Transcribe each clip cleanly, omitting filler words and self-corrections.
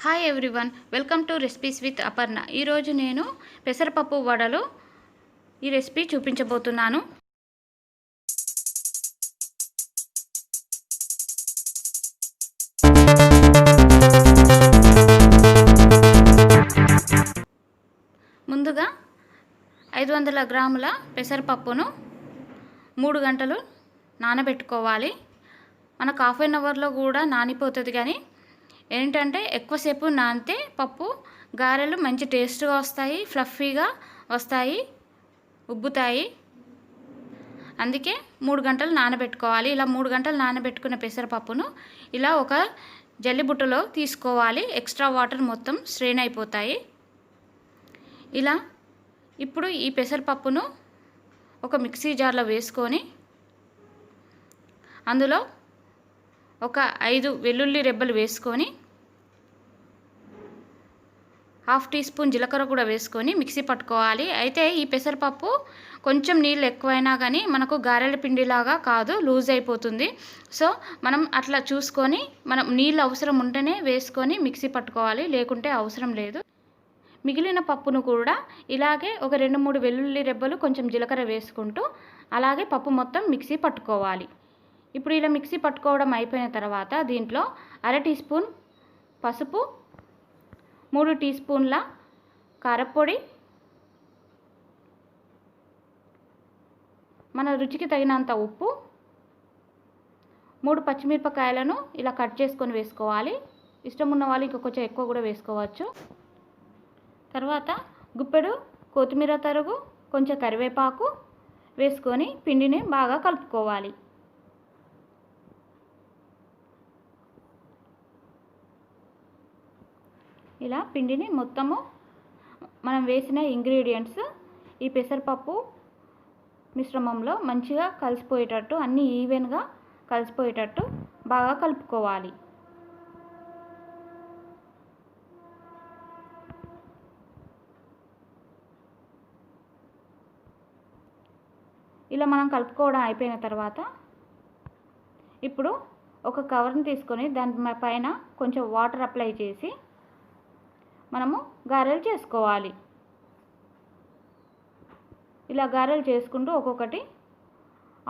Hi everyone, welcome to recipes with Aparna. ఈరోజు నేను పెసరపప్పు వడలు ఈ రెసిపీ చూపించబోతున్నాను. ముందుగా 500 గ్రాముల పెసరపప్పును 3 గంటలు నానబెట్టుకోవాలి. మనకు హాఫ్ అన్ అవర్లో కూడా నానిపోతుంది, కానీ ఏంటంటే ఎక్కువసేపు నానితే పప్పు గారెలు మంచి టేస్ట్గా వస్తాయి, ఫ్లఫీగా వస్తాయి, ఉబ్బుతాయి. అందుకే 3 గంటలు నానబెట్టుకోవాలి. ఇలా 3 గంటలు నానబెట్టుకున్న పెసరపప్పును ఇలా ఒక జల్లిబుట్టలో తీసుకోవాలి. ఎక్స్ట్రా వాటర్ మొత్తం స్ట్రెయిన్ అయిపోతాయి. ఇలా ఇప్పుడు ఈ పెసరపప్పును ఒక మిక్సీ జార్లో వేసుకొని అందులో ఒక 5 వెల్లుల్లి రెబ్బలు వేసుకొని హాఫ్ టీ స్పూన్ జీలకర్ర కూడా వేసుకొని మిక్సీ పట్టుకోవాలి. అయితే ఈ పెసరపప్పు కొంచెం నీళ్ళు ఎక్కువైనా కానీ మనకు గారెల పిండిలాగా కాదు, లూజ్ అయిపోతుంది. సో మనం అట్లా చూసుకొని మనం నీళ్ళు అవసరం ఉంటేనే వేసుకొని మిక్సీ పట్టుకోవాలి, లేకుంటే అవసరం లేదు. మిగిలిన పప్పును కూడా ఇలాగే ఒక 2-3 వెల్లుల్లి రెబ్బలు కొంచెం జీలకర్ర వేసుకుంటూ అలాగే పప్పు మొత్తం మిక్సీ పట్టుకోవాలి. ఇప్పుడు ఇలా మిక్సీ పట్టుకోవడం అయిపోయిన తర్వాత దీంట్లో 1/2 టీ స్పూన్ పసుపు, 3 టీ స్పూన్ల కారపొడి, మన రుచికి తగినంత ఉప్పు, 3 పచ్చిమిరపకాయలను ఇలా కట్ చేసుకొని వేసుకోవాలి. ఇష్టం ఉన్న వాళ్ళు ఇంకా కొంచెం ఎక్కువ కూడా వేసుకోవచ్చు. తర్వాత గుప్పెడు కొత్తిమీర తరుగు, కొంచెం కరివేపాకు వేసుకొని పిండిని బాగా కలుపుకోవాలి. ఇలా పిండిని మొత్తము మనం వేసిన ఇంగ్రీడియంట్స్ ఈ పెసరపప్పు మిశ్రమంలో మంచిగా కలిసిపోయేటట్టు, అన్నీ ఈవెన్గా కలిసిపోయేటట్టు బాగా కలుపుకోవాలి. ఇలా మనం కలుపుకోవడం అయిపోయిన తర్వాత ఇప్పుడు ఒక కవర్ని తీసుకొని దాని పైన కొంచెం వాటర్ అప్లై చేసి మనము గారెలు చేసుకోవాలి. ఇలా గారెలు చేసుకుంటూ ఒక్కొక్కటి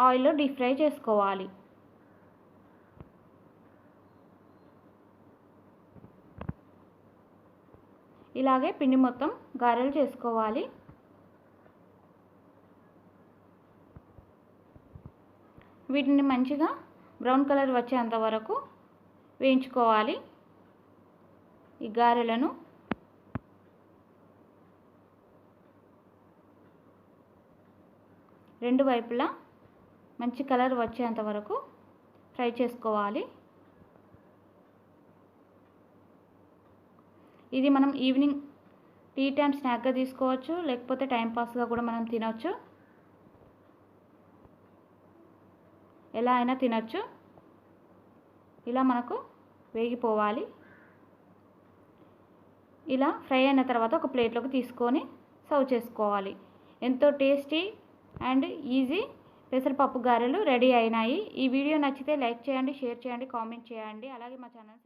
ఆయిల్లో డీప్ ఫ్రై చేసుకోవాలి. ఇలాగే పిండి మొత్తం గారెలు చేసుకోవాలి. వీటిని మంచిగా బ్రౌన్ కలర్ వచ్చేంత వరకు వేయించుకోవాలి. ఈ గారెలను రెండు వైపులా మంచి కలర్ వచ్చేంత వరకు ఫ్రై చేసుకోవాలి. ఇది మనం ఈవినింగ్ టీ టైం స్నాక్గా తీసుకోవచ్చు, లేకపోతే టైంపాస్గా కూడా మనం తినవచ్చు, ఎలా అయినా తినచ్చు. ఇలా మనకు వేగిపోవాలి. ఇలా ఫ్రై అయిన తర్వాత ఒక ప్లేట్లోకి తీసుకొని సర్వ్ చేసుకోవాలి. ఎంతో టేస్టీ అండ్ ఈజీ పెసరపప్పు గారెలు రెడీ అయినాయి. ఈ వీడియో నచ్చితే లైక్ చేయండి, షేర్ చేయండి, కామెంట్ చేయండి. అలాగే మా ఛానల్